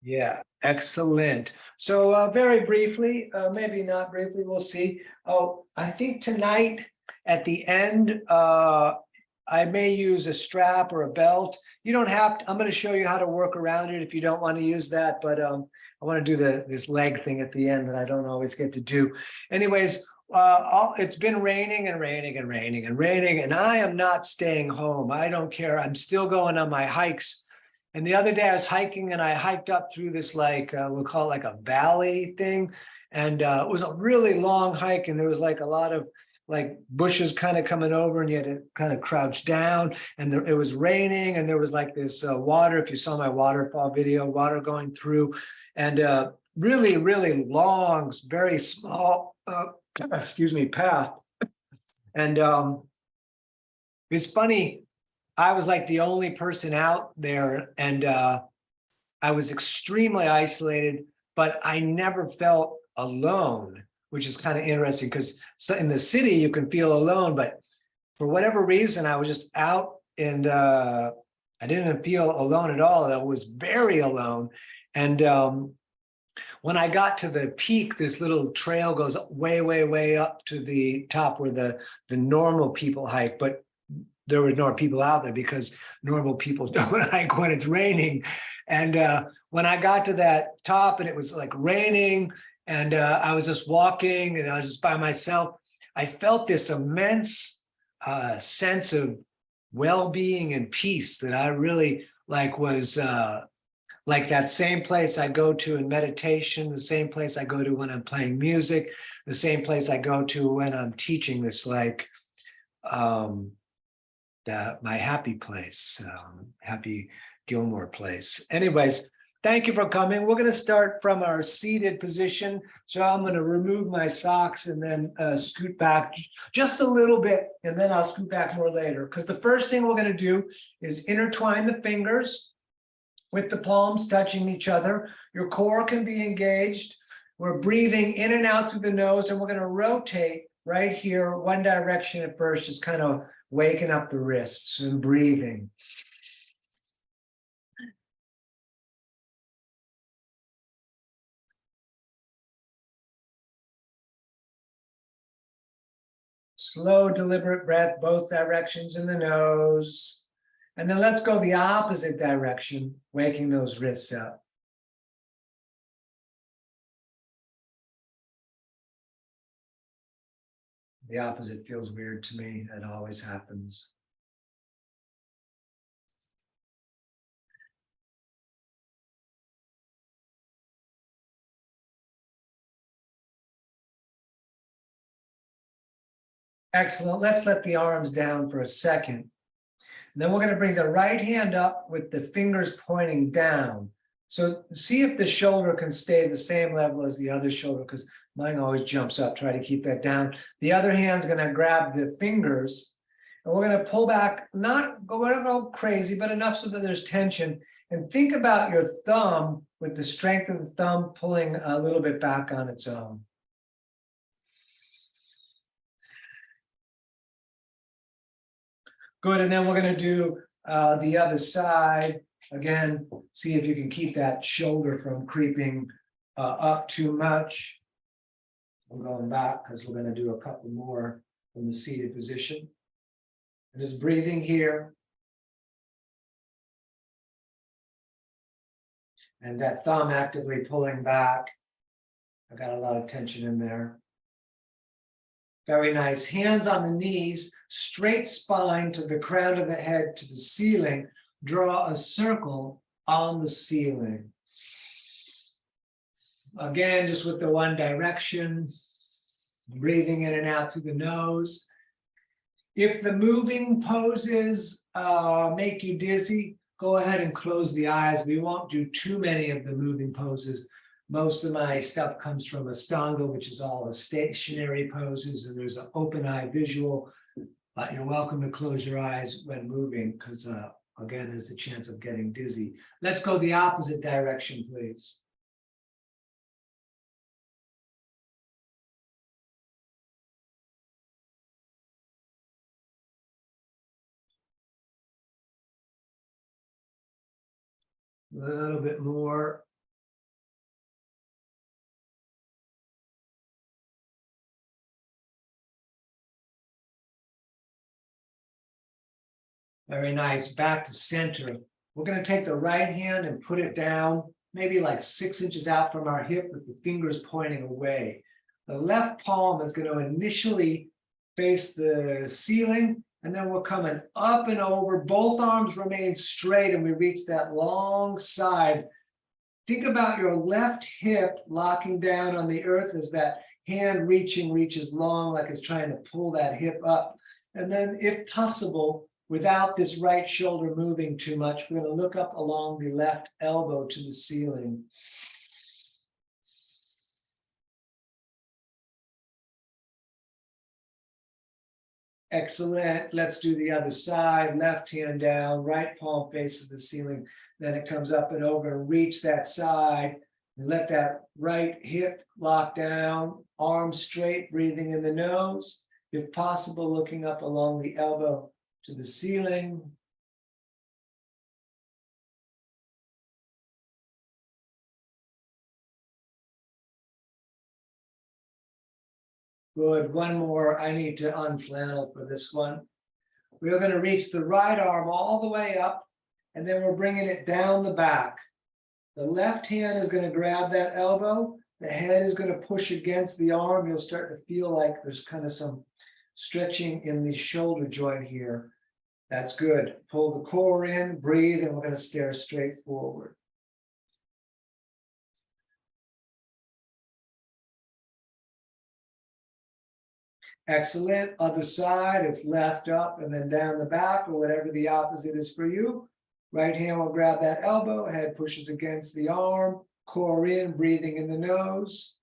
Yeah, excellent. So very briefly, maybe not briefly, we'll see. Oh, I think tonight at the end, I may use a strap or a belt. You don't have to, I'm going to show you how to work around it if you don't want to use that, but I want to do this leg thing at the end that I don't always get to do. Anyways, it's been raining and raining and raining and raining, and I am not staying home. I don't care. I'm still going on my hikes. And the other day I was hiking and I hiked up through this like, we'll call it like a valley thing. And it was a really long hike and there was like a lot of like bushes kind of coming over and you had to kind of crouch down and it was raining and there was like this water, if you saw my waterfall video, water going through and really, really long, very small, excuse me, path. And it's funny, I was like the only person out there and I was extremely isolated, but I never felt alone, which is kind of interesting because in the city you can feel alone, but for whatever reason, I was just out and I didn't feel alone at all. I was very alone. And when I got to the peak, this little trail goes way, way, way up to the top where the normal people hike, but there were no people out there because normal people don't hike when it's raining. And when I got to that top and it was like raining and I was just walking and I was just by myself, I felt this immense sense of well-being and peace that I really like was like that same place I go to in meditation, the same place I go to when I'm playing music, the same place I go to when I'm teaching this like my happy place, happy Gilmore place. Anyways, thank you for coming. We're going to start from our seated position. So I'm going to remove my socks and then scoot back just a little bit, and then I'll scoot back more later. Because the first thing we're going to do is intertwine the fingers with the palms touching each other. Your core can be engaged. We're breathing in and out through the nose, and we're going to rotate right here, one direction at first, just kind of waking up the wrists and breathing. Slow, deliberate breath, both directions in the nose. And then let's go the opposite direction, waking those wrists up. The opposite feels weird to me. It always happens. Excellent. Let's let the arms down for a second. And then we're going to bring the right hand up with the fingers pointing down. So see if the shoulder can stay the same level as the other shoulder, because mine always jumps up. Try to keep that down. The other hand's going to grab the fingers, and we're going to pull back, not go crazy, but enough so that there's tension. And think about your thumb with the strength of the thumb pulling a little bit back on its own. Good, and then we're going to do the other side. Again, see if you can keep that shoulder from creeping up too much. I'm going back because we're going to do a couple more from the seated position. And just breathing here. And that thumb actively pulling back. I got a lot of tension in there. Very nice. Hands on the knees, straight spine to the crown of the head to the ceiling. Draw a circle on the ceiling. Again, just with the one direction, breathing in and out through the nose. If the moving poses make you dizzy, go ahead and close the eyes. We won't do too many of the moving poses. Most of my stuff comes from Ashtanga, which is all the stationary poses, and there's an open eye visual. But you're welcome to close your eyes when moving, because again, there's a chance of getting dizzy. Let's go the opposite direction, please. A little bit more. Very nice. Back to center. We're going to take the right hand and put it down, maybe like 6 inches out from our hip with the fingers pointing away. The left palm is going to initially face the ceiling, and then we're coming up and over. Both arms remain straight, and we reach that long side. Think about your left hip locking down on the earth as that hand reaches long, like it's trying to pull that hip up. And then, if possible, without this right shoulder moving too much, we're going to look up along the left elbow to the ceiling. Excellent. Let's do the other side. Left hand down, right palm faces the ceiling. Then it comes up and over and reach that side. And let that right hip lock down, arms straight, breathing in the nose. If possible, looking up along the elbow to the ceiling. Good. One more. I need to unflannel for this one. We're going to reach the right arm all the way up, and then we're bringing it down the back. The left hand is going to grab that elbow. The head is going to push against the arm. You'll start to feel like there's kind of some stretching in the shoulder joint here. That's good. Pull the core in, breathe, and we're going to stare straight forward. Excellent. Other side, it's left up and then down the back, or whatever the opposite is for you. Right hand will grab that elbow, head pushes against the arm, core in, breathing in the nose.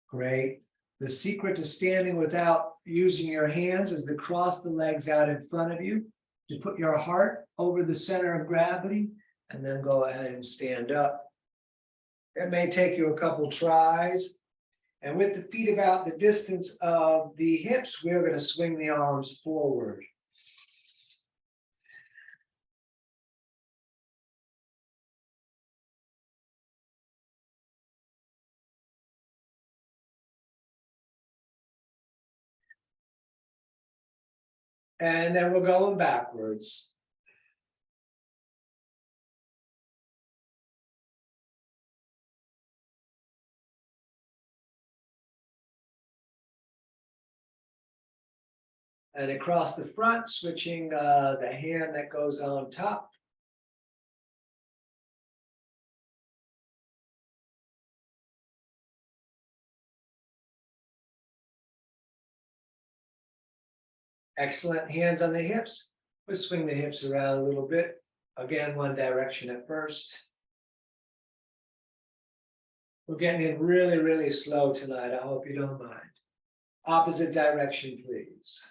Great. The secret to standing without using your hands is to cross the legs out in front of you, to put your heart over the center of gravity, and then go ahead and stand up. It may take you a couple tries. And with the feet about the distance of the hips, we're going to swing the arms forward. And then we're going backwards. And across the front, switching the hand that goes on top. Excellent. Hands on the hips. We'll swing the hips around a little bit. Again, one direction at first. We're getting in really, really slow tonight. I hope you don't mind. Opposite direction, please.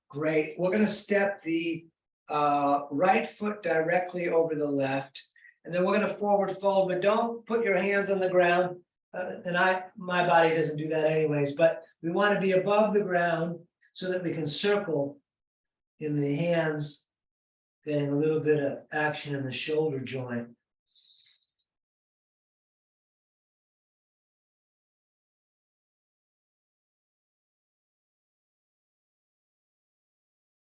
Great. We're going to step the right foot directly over the left, and then we're going to forward fold, but don't put your hands on the ground. My body doesn't do that anyways, but we want to be above the ground so that we can circle in the hands, getting a little bit of action in the shoulder joint.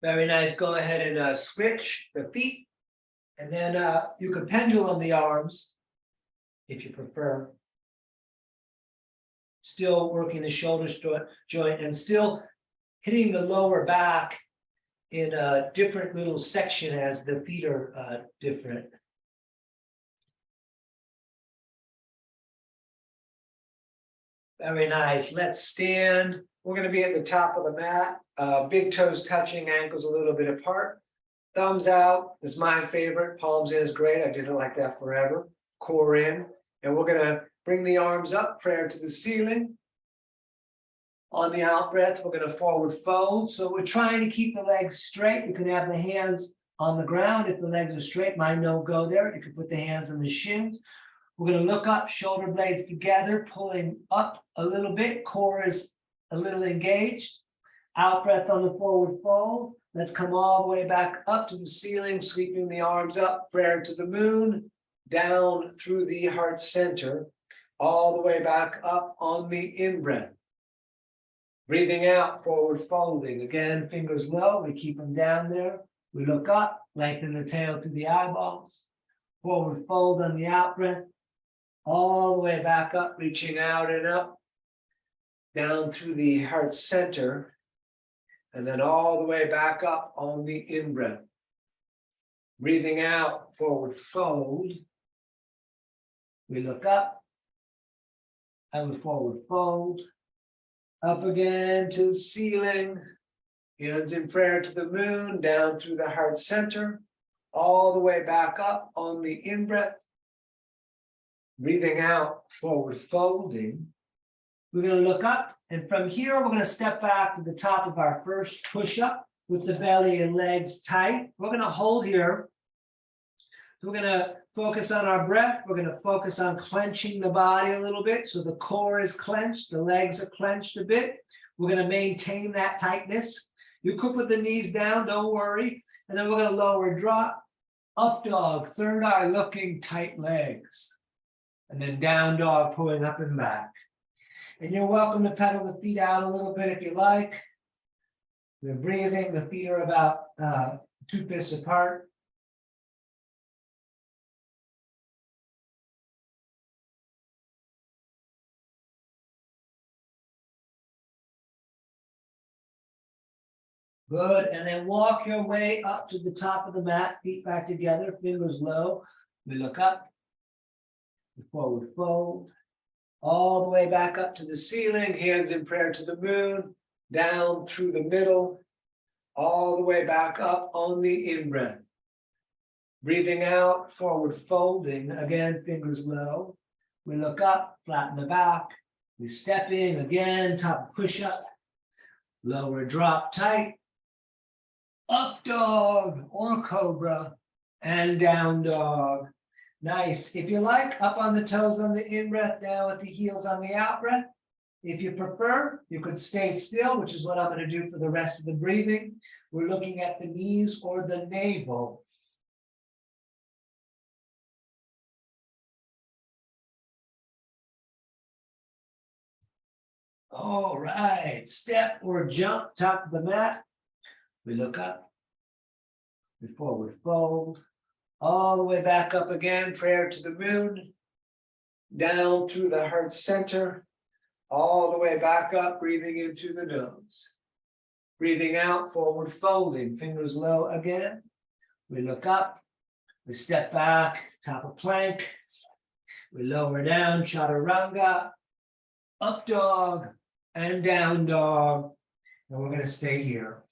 Very nice. Go ahead and switch the feet. And then you can pendulum the arms if you prefer. Still working the shoulder joint and still hitting the lower back in a different little section as the feet are different. Very nice. Let's stand. We're going to be at the top of the mat. Big toes touching, ankles a little bit apart. Thumbs out is my favorite. Palms in is great. I did it like that forever. Core in. And we're going to bring the arms up, prayer to the ceiling. On the out breath, we're going to forward fold. So we're trying to keep the legs straight. You can have the hands on the ground if the legs are straight. Mine don't go there. You can put the hands on the shins. We're going to look up, shoulder blades together, pulling up a little bit. Core is a little engaged. Out breath on the forward fold. Let's come all the way back up to the ceiling, sweeping the arms up, prayer to the moon, down through the heart center, all the way back up on the in-breath. Breathing out, forward folding. Again, fingers low, we keep them down there. We look up, lengthen the tail to the eyeballs. Forward fold on the out breath. All the way back up, reaching out and up, down through the heart center, and then all the way back up on the in-breath. Breathing out, forward fold. We look up, and we forward fold. Up again to the ceiling. Hands in prayer to the moon, down through the heart center, all the way back up on the in-breath. Breathing out, forward folding. We're going to look up, and from here, we're going to step back to the top of our first push-up with the belly and legs tight. We're going to hold here. So we're going to focus on our breath. We're going to focus on clenching the body a little bit. So the core is clenched, the legs are clenched a bit. We're going to maintain that tightness. You could put the knees down, don't worry. And then we're going to lower drop, up dog, third eye looking, tight legs. And then down dog, pulling up and back. And you're welcome to pedal the feet out a little bit if you like. We're breathing, the feet are about 2 fists apart. Good, and then walk your way up to the top of the mat, feet back together, fingers low. We look up, forward fold, all the way back up to the ceiling, hands in prayer to the moon, down through the middle, all the way back up on the in-breath. Breathing out, forward folding, again, fingers low. We look up, flatten the back, we step in, again, top push-up, lower drop tight, up dog or cobra, and down dog. Nice. If you like, up on the toes on the in-breath, down with the heels on the out-breath. If you prefer, you could stay still, which is what I'm going to do for the rest of the breathing. We're looking at the knees or the navel. All right, step or jump, top of the mat. We look up, we forward fold, all the way back up again, prayer to the moon, down through the heart center, all the way back up, breathing in through the nose. Breathing out, forward folding, fingers low again. We look up, we step back, top of plank, we lower down, chaturanga, up dog, and down dog. And we're going to stay here.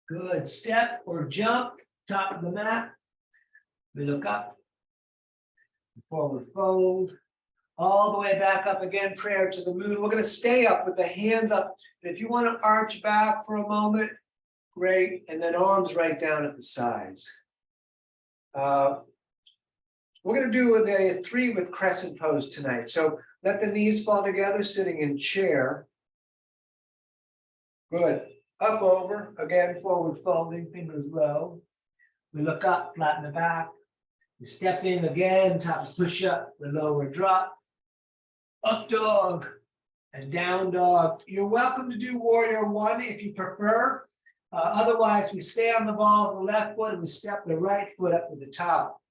Good. Step or jump, top of the mat. We look up, forward fold, all the way back up again, prayer to the moon. We're going to stay up with the hands up. If you want to arch back for a moment, great. And then arms right down at the sides. We're going to do a 3 with crescent pose tonight. So let the knees fall together, sitting in chair. Good. Up over, again, forward folding, fingers low. We look up, flatten the back. We step in again, top push up, the lower drop. Up dog and down dog. You're welcome to do warrior 1 if you prefer. Otherwise, we stay on the ball of the left foot and we step the right foot up to the top.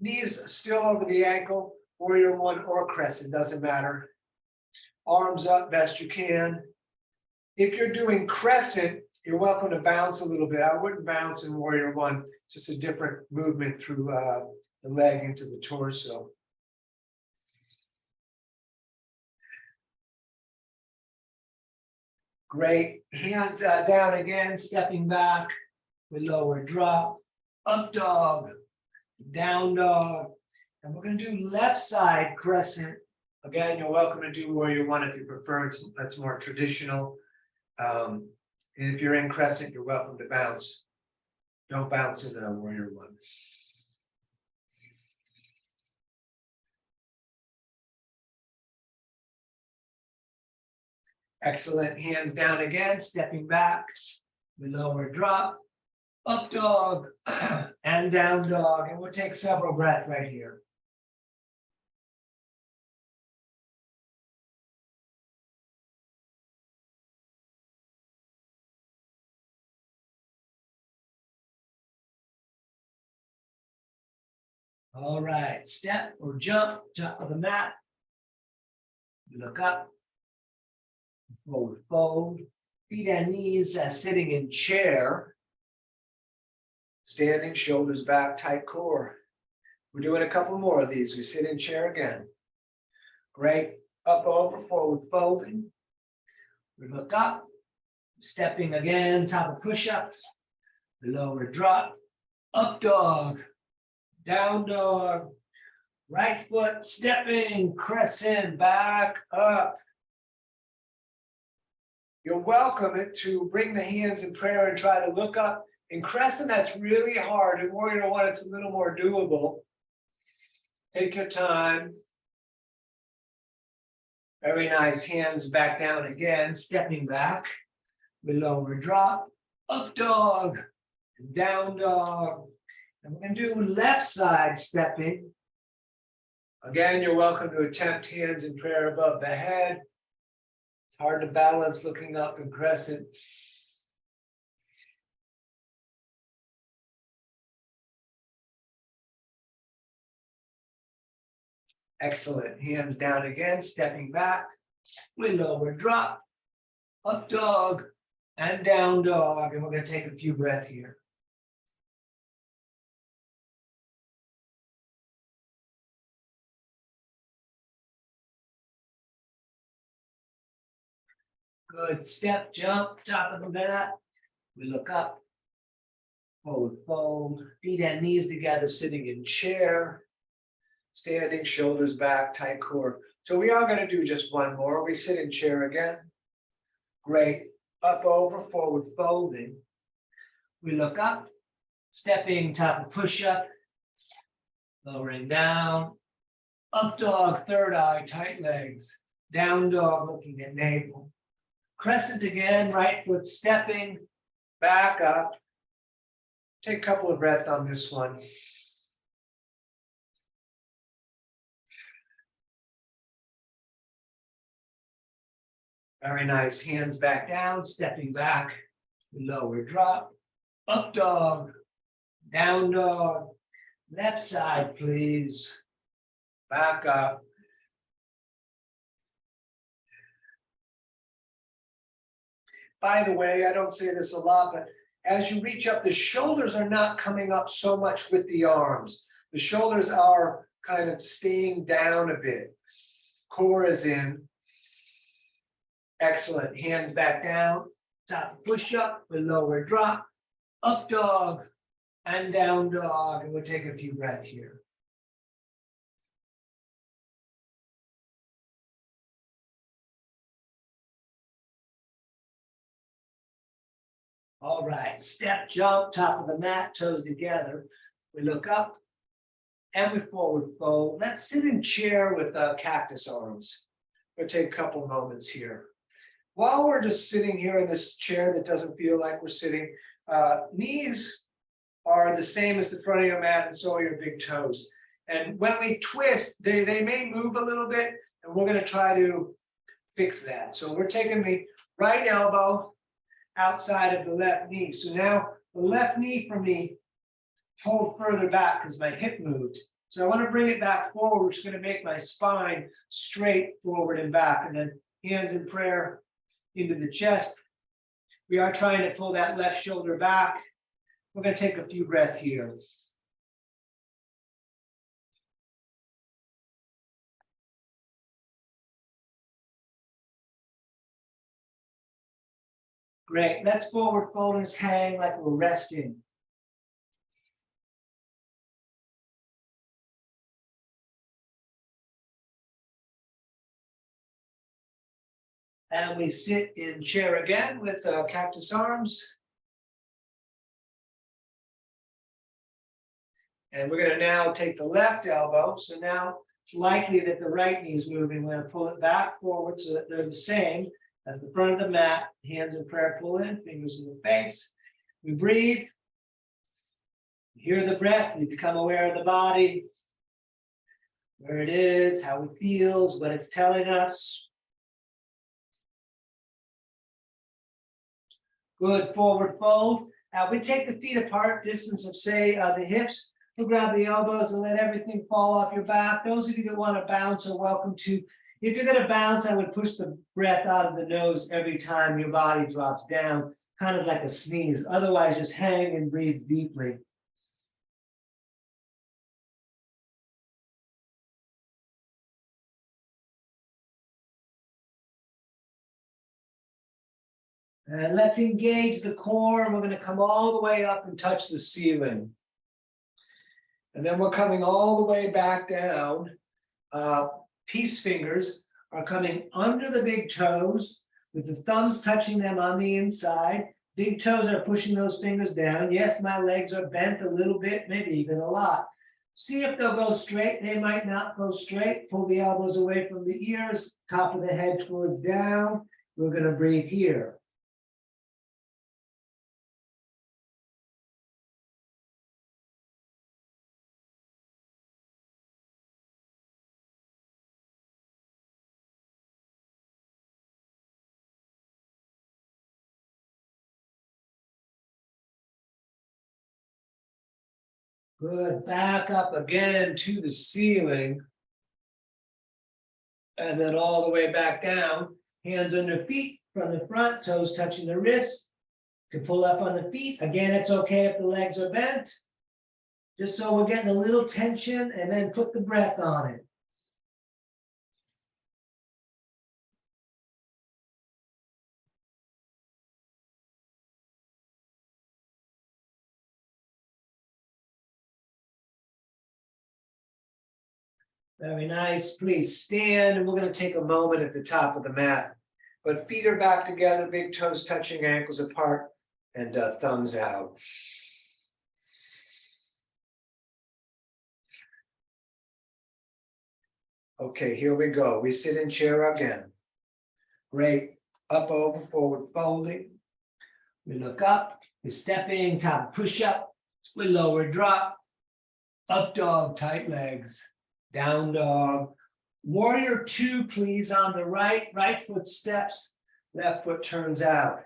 Knees still over the ankle, warrior 1 or crescent, doesn't matter. Arms up best you can. If you're doing crescent, you're welcome to bounce a little bit. I wouldn't bounce in warrior 1, just a different movement through the leg into the torso. Great. Hands down again, stepping back. we lower drop, up dog, down dog. And we're going to do left side crescent. Again, you're welcome to do warrior one if you prefer. That's more traditional. And if you're in crescent, you're welcome to bounce. Don't bounce in a warrior one. Excellent. Hands down again, stepping back. We lower drop, up dog, and down dog. And we'll take several breaths right here. All right, step or jump, top of the mat. Look up, forward fold, feet and knees as sitting in chair. Standing, shoulders back, tight core. We're doing a couple more of these. We sit in chair again. Great, up, over, forward folding. We look up, stepping again, top of push-ups. Lower drop, up dog, down dog, right foot stepping, crescent, back up. You're welcome to bring the hands in prayer and try to look up. In crescent, that's really hard. In warrior one, it's a little more doable. Take your time. Very nice. Hands back down again, stepping back. We lower drop, up dog, down dog. And we're going to do left side stepping. Again, you're welcome to attempt hands in prayer above the head. It's hard to balance looking up in crescent. Excellent. Hands down again, stepping back. We lower drop, up dog, and down dog. And we're going to take a few breaths here. Good. Step, jump, top of the mat. We look up, forward fold, feet and knees together, sitting in chair. Standing, shoulders back, tight core. So we are going to do just one more. We sit in chair again. Great. Up, over, forward folding. We look up, stepping, top of push-up, lowering down, up dog, third eye, tight legs, down dog, looking at navel. Crescent again, right foot stepping, back up. Take a couple of breaths on this one. Very nice. Hands back down, stepping back, lower drop, up dog, down dog, left side, please. Back up. By the way, I don't say this a lot, but as you reach up, the shoulders are not coming up so much with the arms. The shoulders are kind of staying down a bit. Core is in. Excellent. Hands back down. Top push up, with lower drop, up dog, and down dog. And we'll take a few breaths here. All right, step, jump, top of the mat, toes together. We look up and we forward fold. Let's sit in chair with cactus arms. We'll take a couple moments here. While we're just sitting here in this chair that doesn't feel like we're sitting, knees are the same as the front of your mat and so are your big toes. And when we twist, they may move a little bit, and we're going to try to fix that. So we're taking the right elbow outside of the left knee. So now the left knee for me pulled further back because my hip moved. So I want to bring it back forward, which is going to make my spine straight forward and back. And then hands in prayer into the chest. We are trying to pull that left shoulder back. We're going to take a few breaths here. Great. Let's forward fold and hang like we're resting. And we sit in chair again with cactus arms. And we're going to now take the left elbow. So now it's likely that the right knee is moving. We're going to pull it back forward so that they're the same as the front of the mat. Hands in prayer, pull in, fingers in the face. We breathe. Hear the breath. We become aware of the body, where it is, how it feels, what it's telling us. Good, forward fold. We take the feet apart, distance of, say, the hips. We'll grab the elbows and let everything fall off your back. Those of you that want to bounce are welcome to. If you're going to bounce, I would push the breath out of the nose every time your body drops down, kind of like a sneeze. Otherwise, just hang and breathe deeply. And let's engage the core. We're going to come all the way up and touch the ceiling. And then we're coming all the way back down. Peace fingers are coming under the big toes with the thumbs touching them on the inside. Big toes are pushing those fingers down. Yes, my legs are bent a little bit, maybe even a lot. See if they'll go straight. They might not go straight. Pull the elbows away from the ears, top of the head towards down. We're going to breathe here. Good, back up again to the ceiling. And then all the way back down, hands under feet from the front, toes touching the wrists. You can pull up on the feet. Again, it's okay if the legs are bent. Just so we're getting a little tension, and then put the breath on it. Very nice. Please stand, and we're going to take a moment at the top of the mat. But feet are back together, big toes touching, ankles apart, and thumbs out. Okay, here we go. We sit in chair again. Great. Up, over, forward folding. We look up. We step in, top push up. We lower drop. Up dog, tight legs. Down dog. Warrior two, please, on the right. Right foot steps, left foot turns out.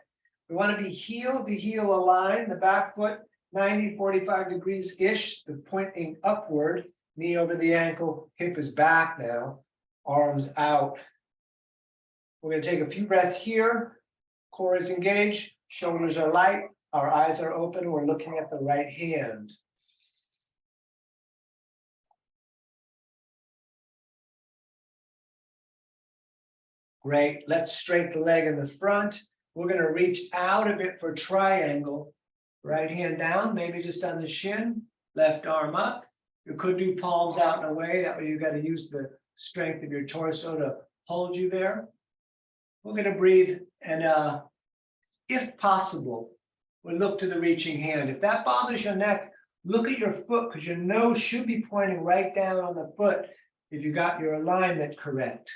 We want to be heel to heel aligned. The back foot 90, 45 degrees-ish, the pointing upward. Knee over the ankle, hip is back now. Arms out. We're going to take a few breaths here. Core is engaged, shoulders are light, our eyes are open. We're looking at the right hand. Great. Let's straighten the leg in the front. We're going to reach out a bit for triangle. Right hand down, maybe just on the shin. Left arm up. You could do palms out in a way. That way you got to use the strength of your torso to hold you there. We're going to breathe, and if possible, we'll look to the reaching hand. If that bothers your neck, look at your foot, because your nose should be pointing right down on the foot if you got your alignment correct.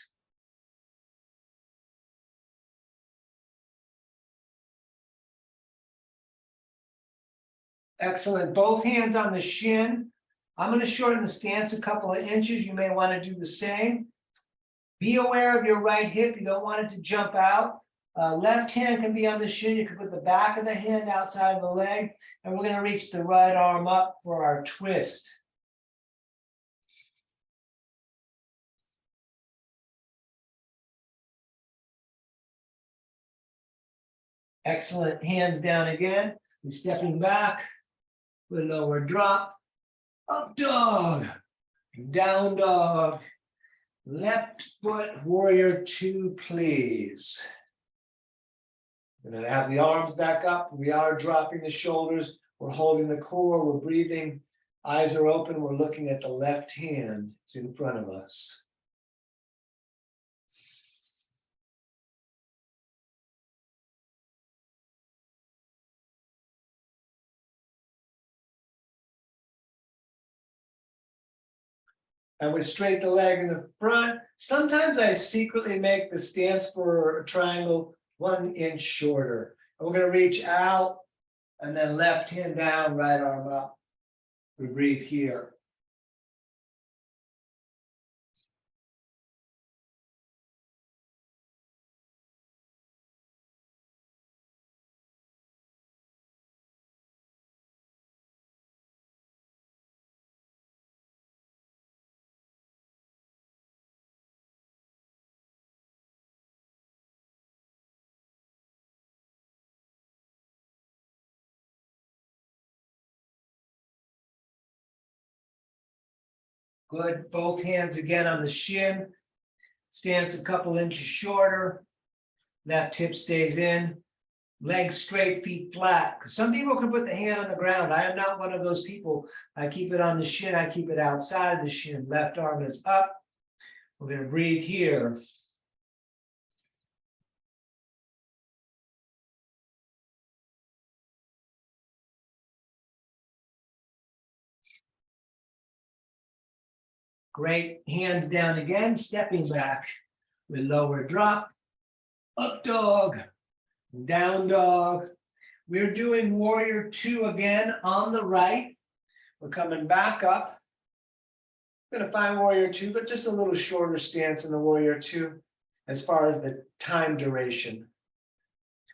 Excellent. Both hands on the shin. I'm going to shorten the stance a couple of inches. You may want to do the same. Be aware of your right hip. You don't want it to jump out. Left hand can be on the shin. You can put the back of the hand outside of the leg. And we're going to reach the right arm up for our twist. Excellent. Hands down again. We're stepping back. With lower drop. Up dog. Down dog. Left foot, warrior two, please. We're gonna have the arms back up. We are dropping the shoulders. We're holding the core. We're breathing. Eyes are open. We're looking at the left hand. It's in front of us. And we straighten the leg in the front. Sometimes I secretly make the stance for a triangle 1 inch shorter. And we're going to reach out and then left hand down, right arm up. We breathe here. Good. Both hands again on the shin. Stance a couple inches shorter. Left hip stays in. Legs straight, feet flat. Some people can put the hand on the ground. I am not one of those people. I keep it on the shin. I keep it outside of the shin. Left arm is up. We're going to breathe here. Great. Hands down again, stepping back with lower drop. Up dog, down dog. We're doing warrior 2 again on the right. We're coming back up. I'm going to find warrior 2, but just a little shorter stance in the warrior 2 as far as the time duration.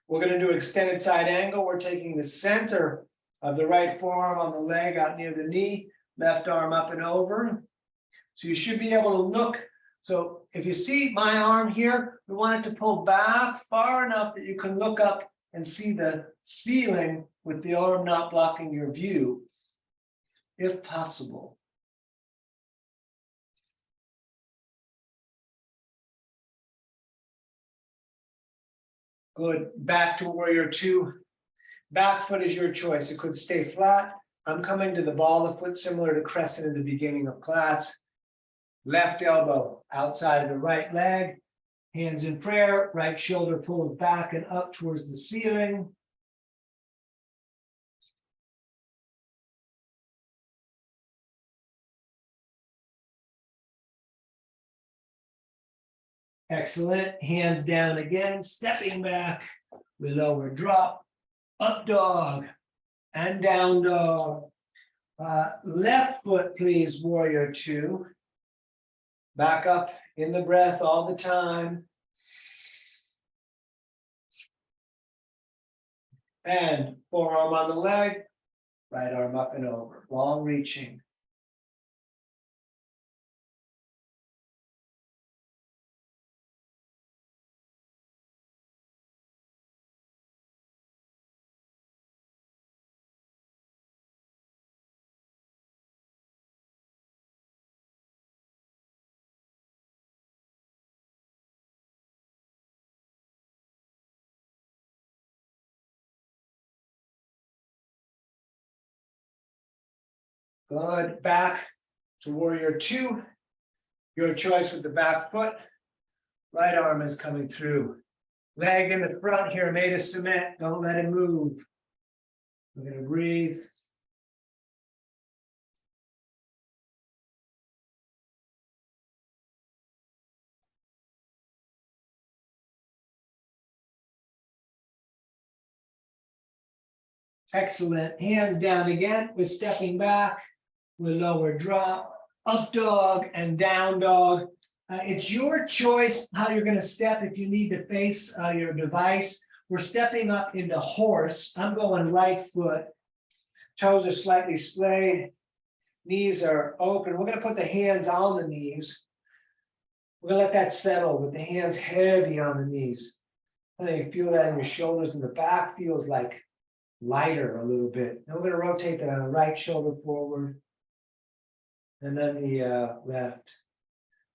We're going to do extended side angle. We're taking the center of the right forearm on the leg out near the knee, left arm up and over. So you should be able to look. So if you see my arm here, we want it to pull back far enough that you can look up and see the ceiling with the arm not blocking your view, if possible. Good. Back to warrior 2. Back foot is your choice. It could stay flat. I'm coming to the ball of foot similar to crescent in the beginning of class. Left elbow outside of the right leg, hands in prayer, right shoulder pulled back and up towards the ceiling. Excellent. Hands down again, stepping back with lower drop, up dog and down dog. Left foot, please, warrior 2. Back up in the breath all the time. And forearm on the leg, right arm up and over, long reaching. Good. Back to warrior 2. Your choice with the back foot. Right arm is coming through. Leg in the front here, made of cement. Don't let it move. We're going to breathe. Excellent. Hands down again. We're stepping back with lower drop, up dog and down dog. It's your choice how you're going to step if you need to face your device. We're stepping up into horse. I'm going right foot. Toes are slightly splayed. Knees are open. We're going to put the hands on the knees. We're going to let that settle with the hands heavy on the knees. And you feel that in your shoulders, and the back feels like lighter a little bit. Now we're going to rotate the right shoulder forward and then the left.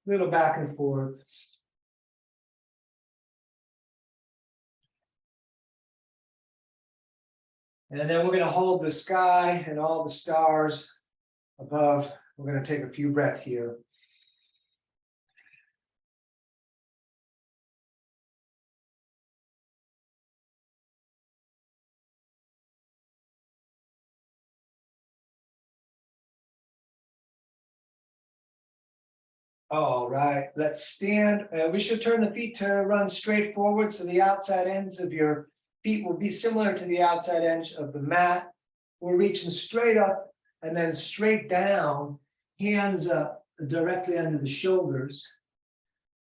A little back and forth. And then we're going to hold the sky and all the stars above. We're going to take a few breaths here. All right, let's stand. We should turn the feet to run straight forward, so the outside ends of your feet will be similar to the outside edge of the mat. We're reaching straight up and then straight down, hands up directly under the shoulders.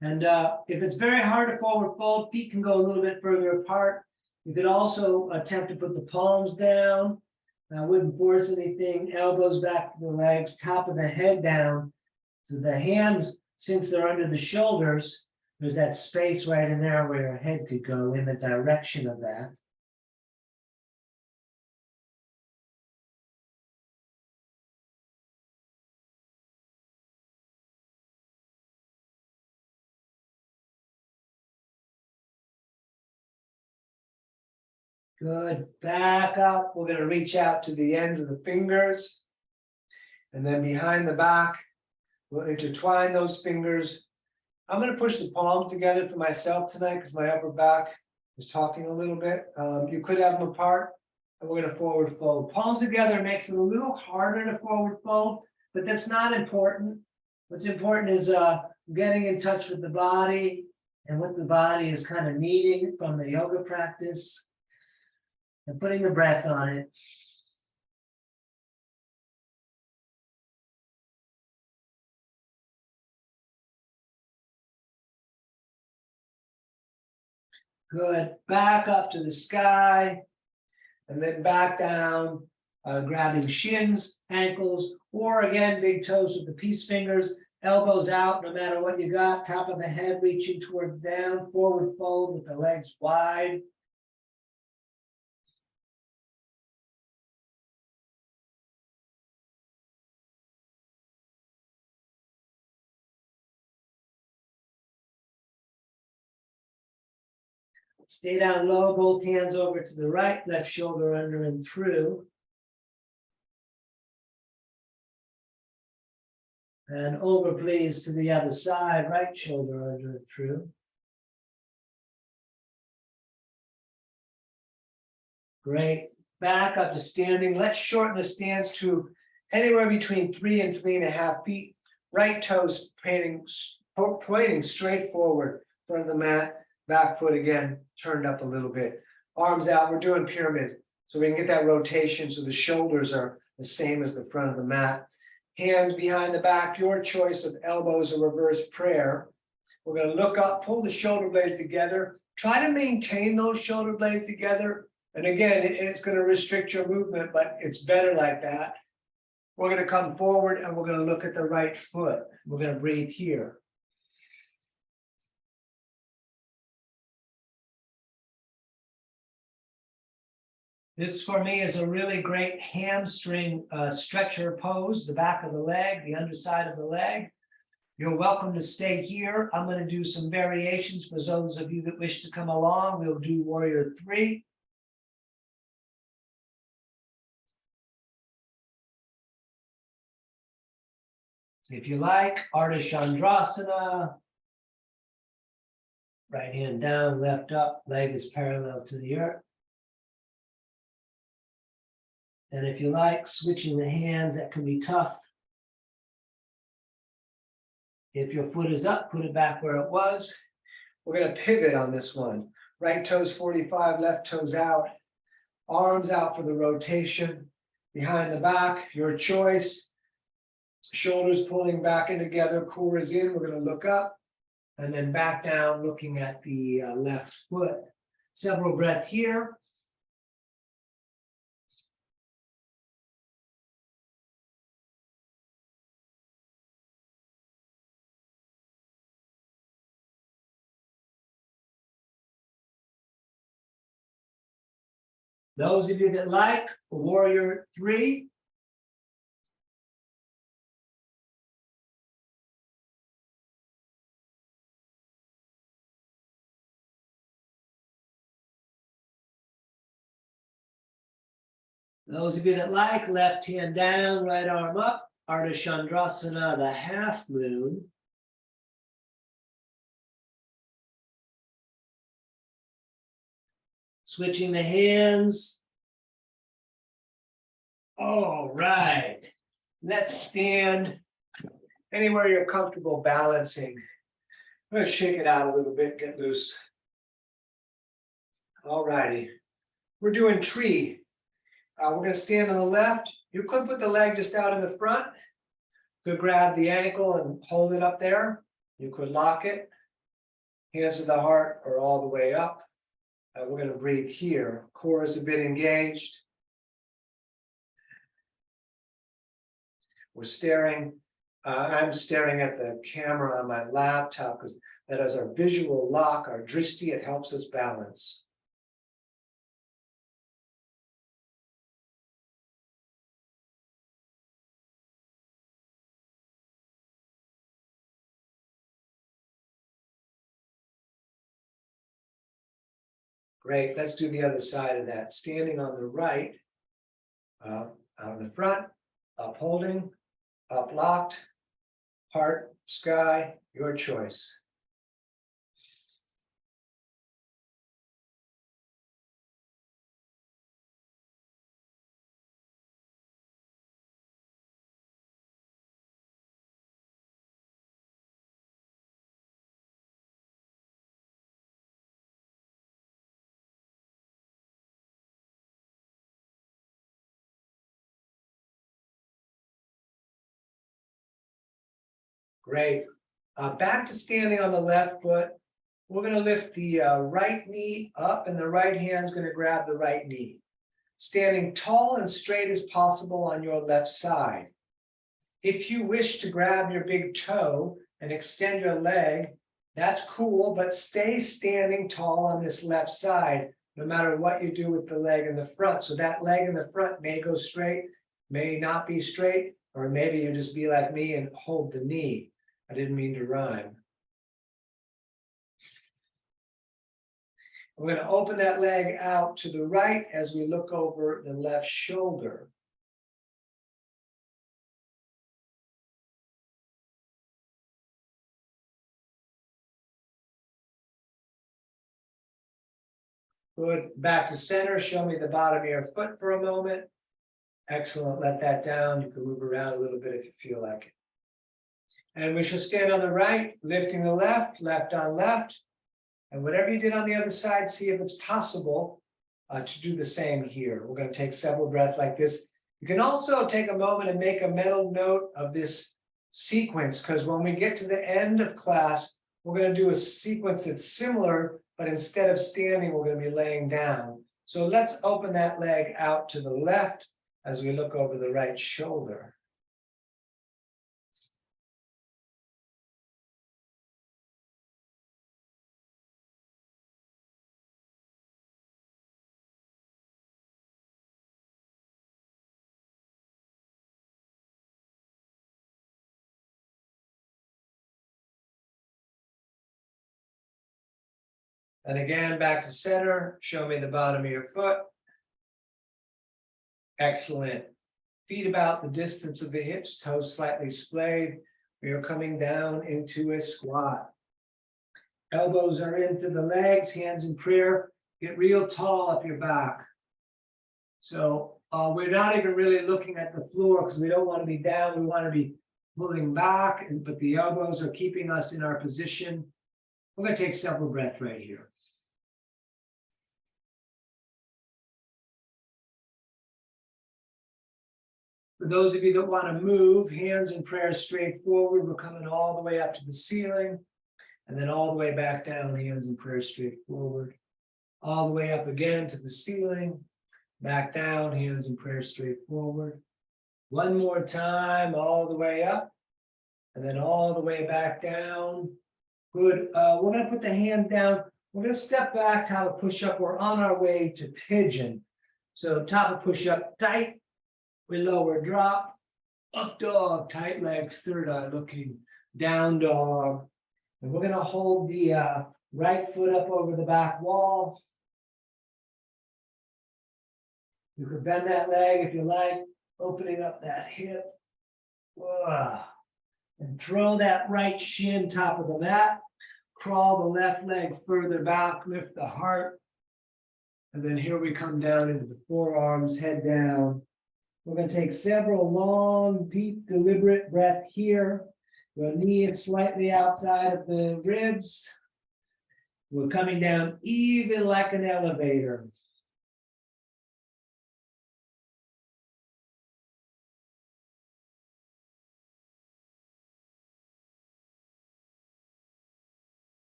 And if it's very hard to forward fold, feet can go a little bit further apart. You could also attempt to put the palms down. I wouldn't force anything. Elbows back to the legs, top of the head down. So the hands, since they're under the shoulders, there's that space right in there where your head could go in the direction of that. Good. Back up. We're going to reach out to the ends of the fingers. And then behind the back, we'll intertwine those fingers. I'm going to push the palms together for myself tonight because my upper back is talking a little bit. You could have them apart, and we're going to forward fold. Palms together makes it a little harder to forward fold, but that's not important. What's important is getting in touch with the body and what the body is kind of needing from the yoga practice and putting the breath on it. Good. Back up to the sky and then back down, grabbing shins, ankles, or again, big toes with the peace fingers, elbows out, no matter what you got, top of the head reaching towards down, forward fold with the legs wide. Stay down low, both hands over to the right, left shoulder under and through. And over, please, to the other side, right shoulder under and through. Great. Back up to standing. Let's shorten the stance to anywhere between 3 and 3.5 feet. Right toes pointing straight forward, front of the mat. Back foot again, turned up a little bit. Arms out, we're doing pyramid. So we can get that rotation so the shoulders are the same as the front of the mat. Hands behind the back, your choice of elbows or reverse prayer. We're going to look up, pull the shoulder blades together. Try to maintain those shoulder blades together. And again, it's going to restrict your movement, but it's better like that. We're going to come forward and we're going to look at the right foot. We're going to breathe here. This for me is a really great hamstring stretcher pose, the back of the leg, the underside of the leg. You're welcome to stay here. I'm going to do some variations for those of you that wish to come along. We'll do Warrior 3. If you like, Ardha Chandrasana. Right hand down, left up, leg is parallel to the earth. And if you like, switching the hands, that can be tough. If your foot is up, put it back where it was. We're going to pivot on this one. Right toes 45, left toes out. Arms out for the rotation. Behind the back, your choice. Shoulders pulling back in together, core is in. We're going to look up and then back down, looking at the left foot. Several breaths here. Those of you that like Warrior 3, Those of you that like, left hand down, right arm up, Ardha Chandrasana, the half moon. Switching the hands. All right. Let's stand anywhere you're comfortable balancing. I'm going to shake it out a little bit, get loose. All righty. We're doing tree. We're going to stand on the left. You could put the leg just out in the front. You could grab the ankle and hold it up there. You could lock it. Hands to the heart or all the way up. We're going to breathe here. Core is a bit engaged. We're staring. I'm staring at the camera on my laptop because that is our visual lock, our drishti. It helps us balance. Great. Let's do the other side of that. Standing on the right, out in the front, upholding, up locked, heart, sky, your choice. Great. Back to standing on the left foot. We're going to lift the right knee up and the right hand's going to grab the right knee. Standing tall and straight as possible on your left side. If you wish to grab your big toe and extend your leg, that's cool, but stay standing tall on this left side, no matter what you do with the leg in the front. So that leg in the front may go straight, may not be straight, or maybe you just be like me and hold the knee. I didn't mean to rhyme. We're going to open that leg out to the right as we look over the left shoulder. Good. Back to center. Show me the bottom of your foot for a moment. Excellent. Let that down. You can move around a little bit if you feel like it. And we shall stand on the right, lifting the left, left on left. And whatever you did on the other side, see if it's possible to do the same here. We're going to take several breaths like this. You can also take a moment and make a mental note of this sequence, because when we get to the end of class, we're going to do a sequence that's similar, but instead of standing, we're going to be laying down. So let's open that leg out to the left as we look over the right shoulder. And again, back to center. Show me the bottom of your foot. Excellent. Feet about the distance of the hips, toes slightly splayed. We are coming down into a squat. Elbows are into the legs, hands in prayer. Get real tall up your back. So we're not even really looking at the floor because we don't want to be down. We want to be pulling back, but the elbows are keeping us in our position. We're going to take several breaths right here. For those of you that want to move, hands in prayer straight forward. We're coming all the way up to the ceiling. And then all the way back down, hands in prayer straight forward. All the way up again to the ceiling. Back down, hands in prayer straight forward. One more time, all the way up. And then all the way back down. Good. We're going to put the hand down. We're going to step back to have a push-up. We're on our way to pigeon. So top of push-up, tight. We lower, drop, up dog, tight legs, third eye looking, down dog. And we're going to hold the right foot up over the back wall. You could bend that leg if you like, opening up that hip. Whoa. And throw that right shin top of the mat. Crawl the left leg further back, lift the heart. And then here we come down into the forearms, head down. We're going to take several long, deep, deliberate breaths here. Your knee is slightly outside of the ribs. We're coming down even like an elevator.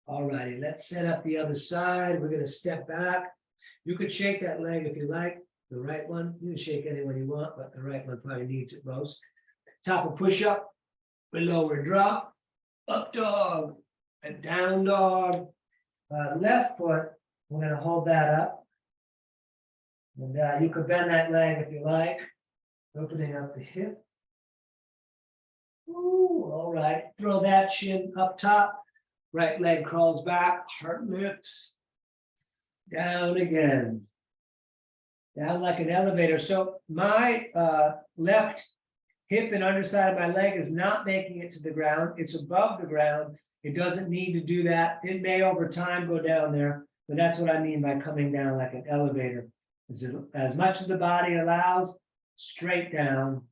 All righty, let's set up the other side. We're going to step back. You could shake that leg if you like, the right one. You can shake any one you want, but the right one probably needs it most. Top of push-up, lower drop, up dog, and down dog. Left foot, we're going to hold that up. And you could bend that leg if you like, opening up the hip. Ooh, all right, throw that shin up top. Right leg crawls back, heart lifts, down again, down like an elevator. So my left hip and underside of my leg is not making it to the ground. It's above the ground. It doesn't need to do that. It may over time go down there, but that's what I mean by coming down like an elevator. As much as the body allows, straight down.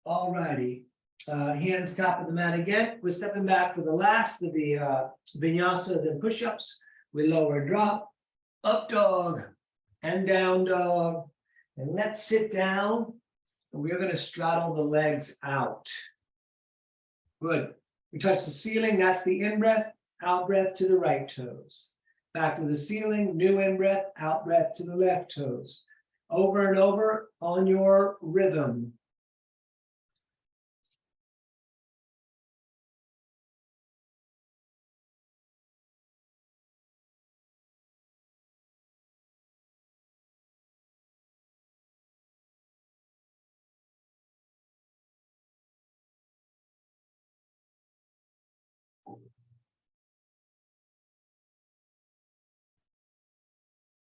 All righty, hands top of the mat again. We're stepping back for the last of the vinyasas and push-ups. We lower drop, up dog, and down dog. And let's sit down. And we're going to straddle the legs out. Good. We touch the ceiling. That's the in-breath, out-breath to the right toes. Back to the ceiling, new in-breath, out-breath to the left toes. Over and over on your rhythm.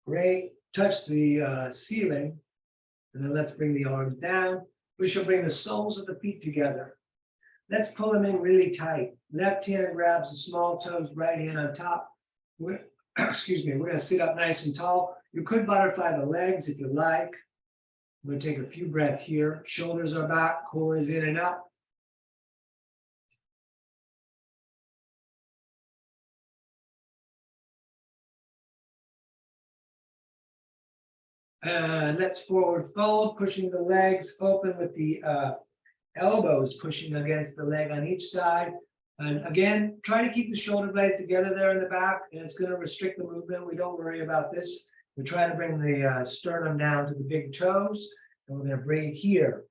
Great. Touch the ceiling. And then let's bring the arms down. We shall bring the soles of the feet together. Let's pull them in really tight. Left hand grabs the small toes, right hand on top. Excuse me, we're going to sit up nice and tall. You could butterfly the legs if you like. We're going to take a few breaths here. Shoulders are back, core is in and up. And let's forward fold, pushing the legs open with the elbows pushing against the leg on each side. And again, try to keep the shoulder blades together there in the back, and it's going to restrict the movement. We don't worry about this. We try to bring the sternum down to the big toes, and we're going to breathe here.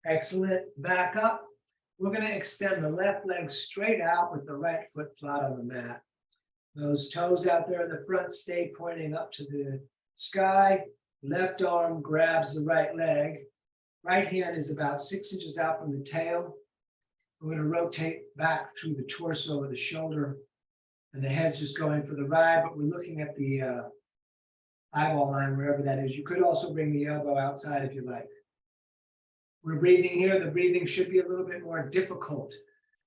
Excellent. Back up. We're going to extend the left leg straight out with the right foot flat on the mat. Those toes out there in the front stay pointing up to the sky, left arm grabs the right leg. Right hand is about 6 inches out from the tail. We're going to rotate back through the torso or the shoulder, and the head's just going for the ride, but we're looking at the eyeball line, wherever that is. You could also bring the elbow outside if you like. We're breathing here. The breathing should be a little bit more difficult.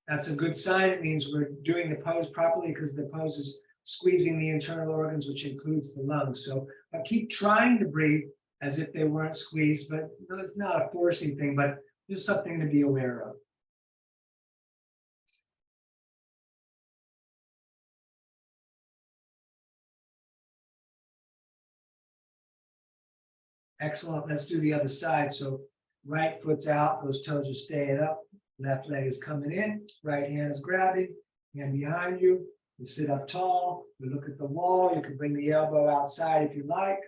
That's a good sign. It means we're doing the pose properly because the pose is squeezing the internal organs, which includes the lungs. So keep trying to breathe as if they weren't squeezed, but it's not a forcing thing, but just something to be aware of. Excellent. Let's do the other side. So right foot's out, those toes are staying up. Left leg is coming in, right hand is grabbing, hand behind you. You sit up tall, you look at the wall, you can bring the elbow outside if you like.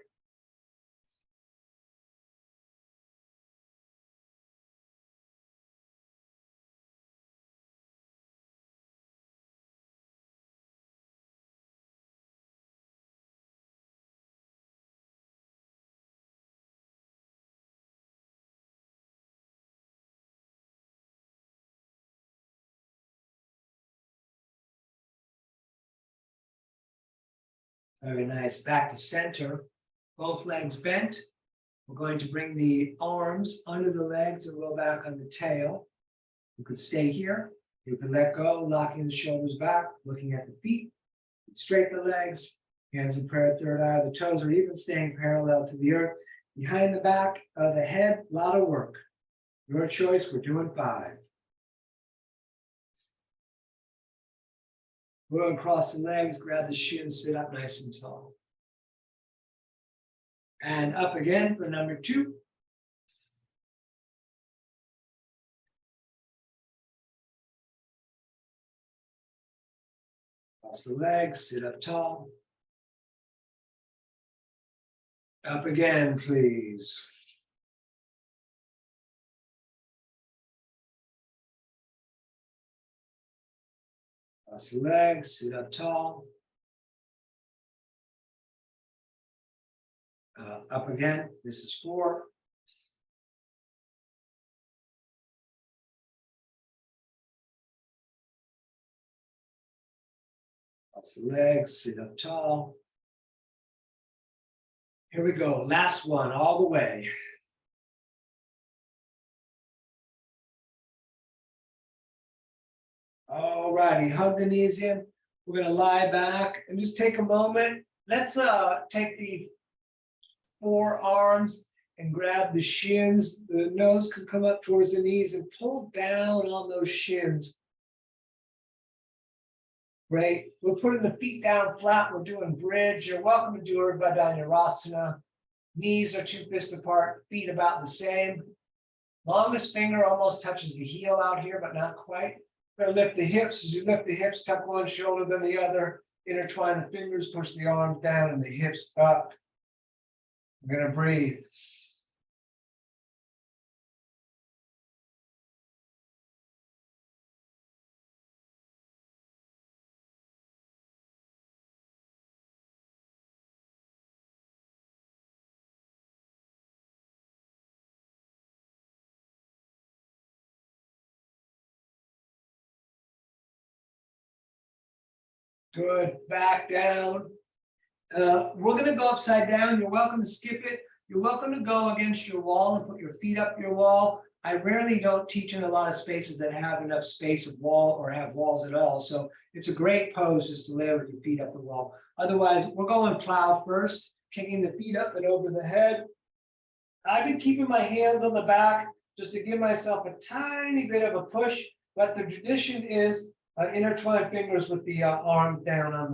Very nice. Back to center. Both legs bent. We're going to bring the arms under the legs and roll back on the tail. You could stay here. You can let go, locking the shoulders back, looking at the feet. Straighten the legs, hands in prayer, third eye. The toes are even staying parallel to the earth. Behind the back of the head, a lot of work. Your choice. We're doing 5. We're going to cross the legs, grab the shins, sit up nice and tall. And up again for number 2. Cross the legs, sit up tall. Up again, please. Cross the legs, sit up tall. Up again, this is 4. Cross the legs, sit up tall. Here we go, last one, all the way. All righty, hug the knees in. We're going to lie back and just take a moment. Let's take the forearms and grab the shins. The nose can come up towards the knees and pull down on those shins. Great. We're putting the feet down flat. We're doing bridge. You're welcome to do Urdhva Dhanurasana. Knees are 2 fists apart, feet about the same. Longest finger almost touches the heel out here, but not quite. We're going to lift the hips. As you lift the hips, tuck one shoulder, then the other. Intertwine the fingers, push the arms down and the hips up. We're going to breathe. Good. Back down. We're going to go upside down. You're welcome to skip it. You're welcome to go against your wall and put your feet up your wall. I rarely don't teach in a lot of spaces that have enough space of wall or have walls at all. So it's a great pose just to lay with your feet up the wall. Otherwise, we're going plow first, kicking the feet up and over the head. I've been keeping my hands on the back just to give myself a tiny bit of a push, but the tradition is intertwine fingers with the arms down on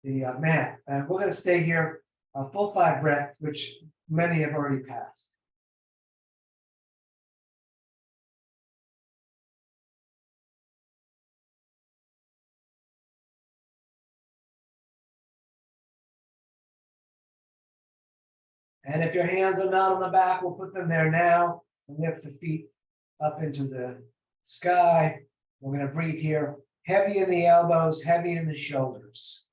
the mat. And we're going to stay here a full 5 breaths, which many have already passed. And if your hands are not on the back, we'll put them there now and lift the feet up into the sky. We're going to breathe here, heavy in the elbows, heavy in the shoulders.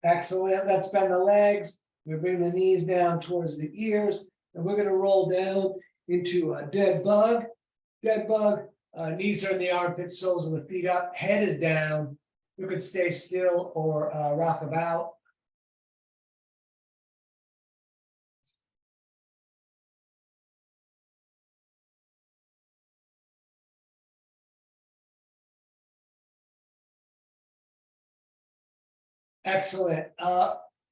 Excellent. Let's bend the legs. We bring the knees down towards the ears, and we're going to roll down into a dead bug. Dead bug. Knees are in the armpits, soles of the feet up. Head is down. You could stay still or rock about. Excellent.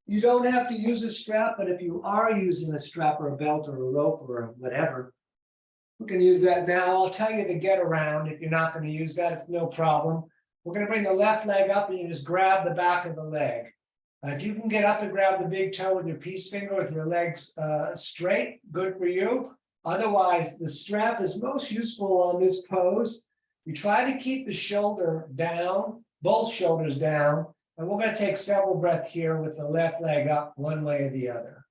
You don't have to use a strap, but if you are using a strap or a belt or a rope or whatever, we can use that now. I'll tell you the get around. If you're not going to use that, it's no problem. We're going to bring the left leg up and you just grab the back of the leg. If you can get up and grab the big toe with your peace finger with your legs straight, good for you. Otherwise, the strap is most useful on this pose. You try to keep the shoulder down, both shoulders down, and we're going to take several breaths here with the left leg up one way or the other.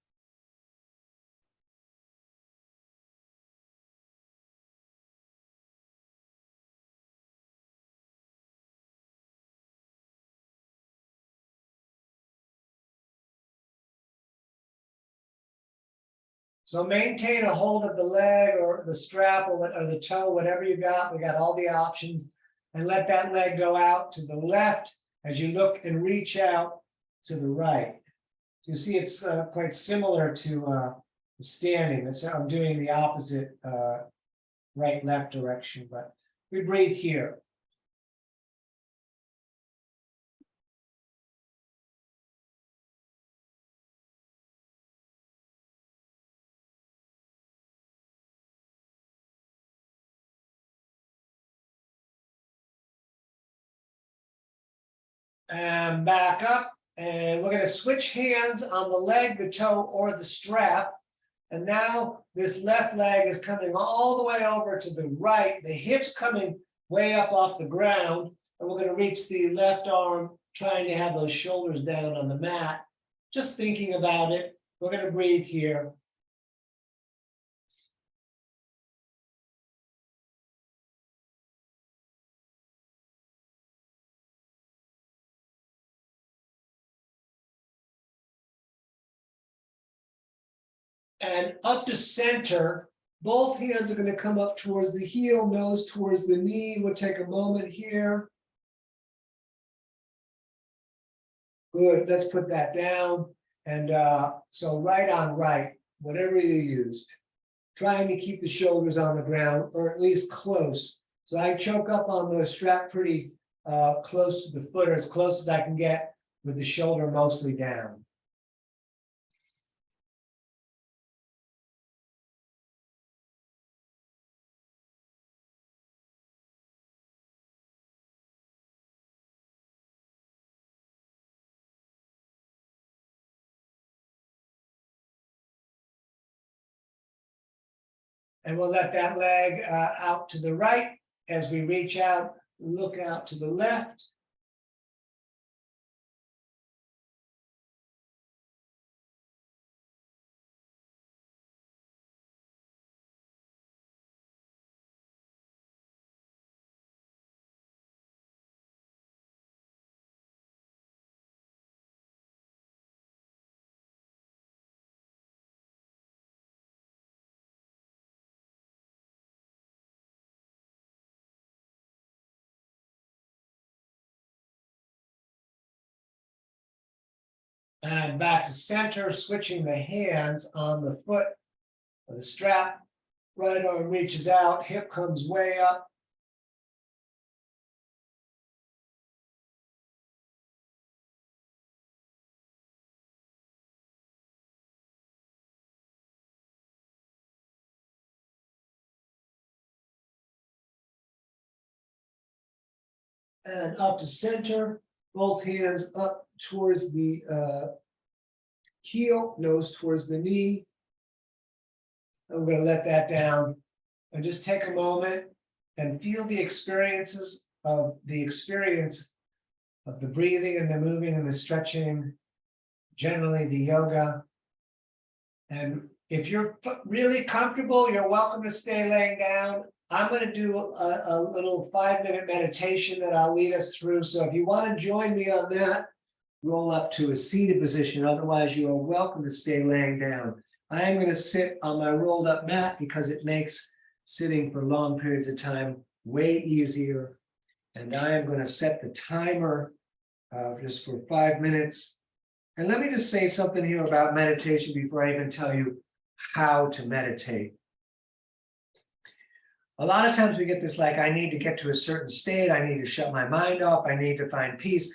So maintain a hold of the leg or the strap or the toe, whatever you got. We got all the options. And let that leg go out to the left as you look and reach out to the right. You see it's quite similar to standing. I'm doing the opposite right-left direction, but we breathe here. And back up, and we're going to switch hands on the leg, the toe, or the strap. And now this left leg is coming all the way over to the right, the hips coming way up off the ground, and we're going to reach the left arm, trying to have those shoulders down on the mat. Just thinking about it, we're going to breathe here. And up to center, both hands are going to come up towards the heel, nose towards the knee. We'll take a moment here. Good, let's put that down. And so right on right, whatever you used, trying to keep the shoulders on the ground, or at least close. So I choke up on the strap pretty close to the foot, or as close as I can get with the shoulder mostly down. And we'll let that leg out to the right as we reach out, look out to the left. And back to center, switching the hands on the foot of the strap. Right arm reaches out, hip comes way up. And up to center, both hands up towards the heel, nose towards the knee. I'm going to let that down and just take a moment and feel the experience of the breathing and the moving and the stretching, generally the yoga. And if you're really comfortable, you're welcome to stay laying down. I'm going to do a little 5-minute meditation that I'll lead us through. So if you want to join me on that, roll up to a seated position. Otherwise, you are welcome to stay laying down. I am going to sit on my rolled up mat because it makes sitting for long periods of time way easier. And I am going to set the timer just for 5 minutes. And let me just say something here about meditation before I even tell you how to meditate. A lot of times we get this like, I need to get to a certain state. I need to shut my mind off. I need to find peace.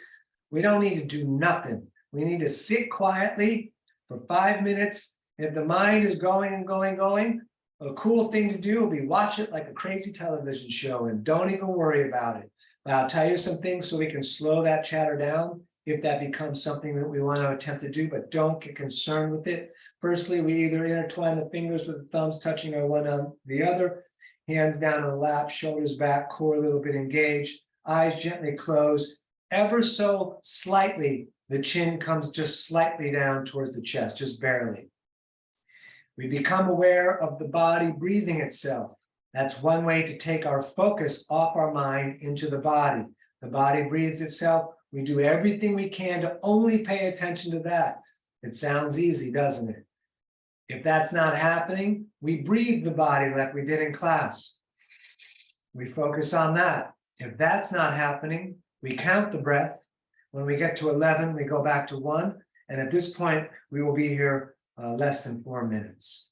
We don't need to do nothing. We need to sit quietly for 5 minutes. If the mind is going and going, a cool thing to do will be watch it like a crazy television show and don't even worry about it. But I'll tell you some things so we can slow that chatter down if that becomes something that we want to attempt to do, but don't get concerned with it. Firstly, we either intertwine the fingers with the thumbs touching on one on the other, hands down on the lap, shoulders back, core a little bit engaged, eyes gently closed. Ever so slightly, the chin comes just slightly down towards the chest, just barely. We become aware of the body breathing itself. That's one way to take our focus off our mind into the body. The body breathes itself. We do everything we can to only pay attention to that. It sounds easy, doesn't it? If that's not happening, we breathe the body like we did in class. We focus on that. If that's not happening, we count the breath. When we get to 11, we go back to 1. And at this point, we will be here less than 4 minutes.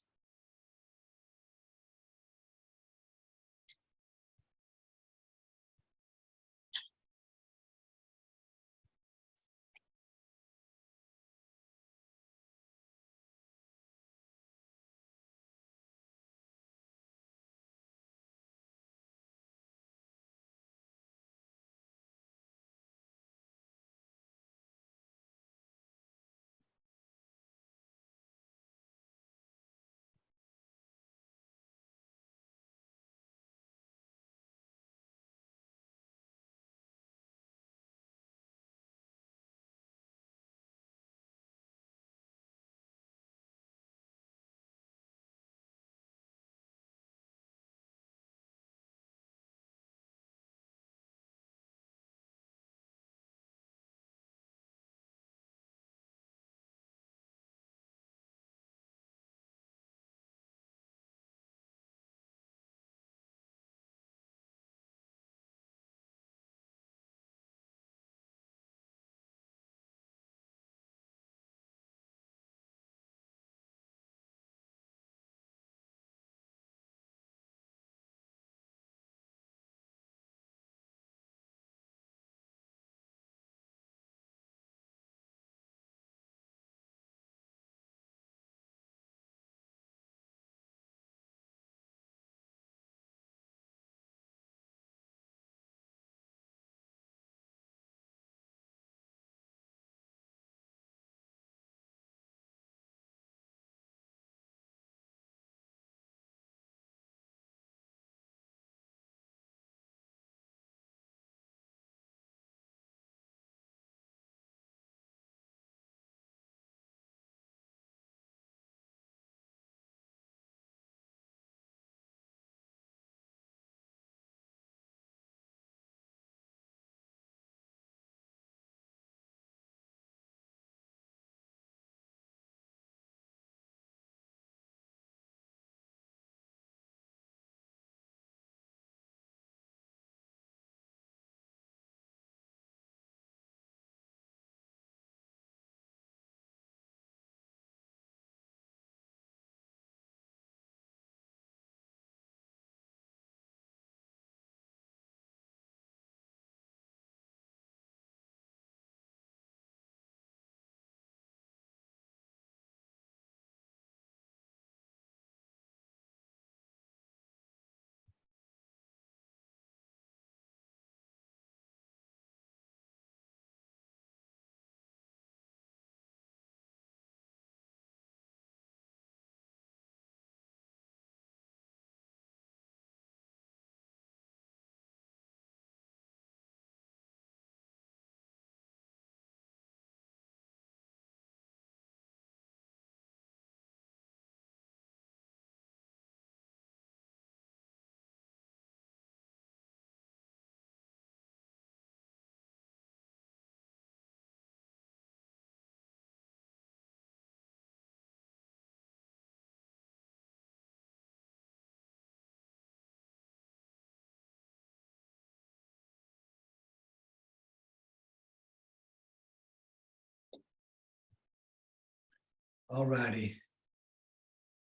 All righty.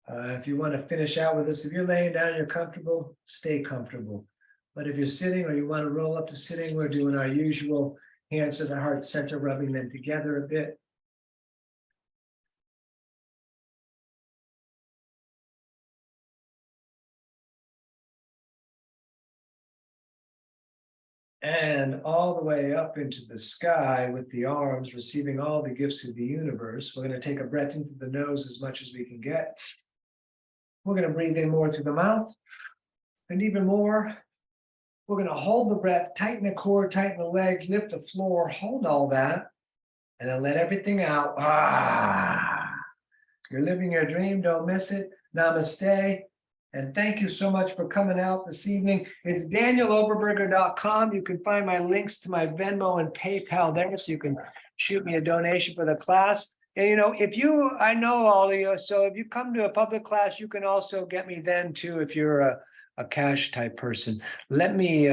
If you want to finish out with this, if you're laying down, you're comfortable, stay comfortable. But if you're sitting or you want to roll up to sitting, we're doing our usual hands to the heart center, rubbing them together a bit. And all the way up into the sky with the arms, receiving all the gifts of the universe. We're going to take a breath into the nose as much as we can get. We're going to breathe in more through the mouth. And even more, we're going to hold the breath, tighten the core, tighten the legs, lift the floor, hold all that, and then let everything out. You're living your dream, don't miss it. Namaste. And thank you so much for coming out this evening. It's danieloverberger.com. You can find my links to my Venmo and PayPal there, so you can shoot me a donation for the class. And you know, I know all of you, so if you come to a public class, you can also get me then too, if you're a cash type person. Let me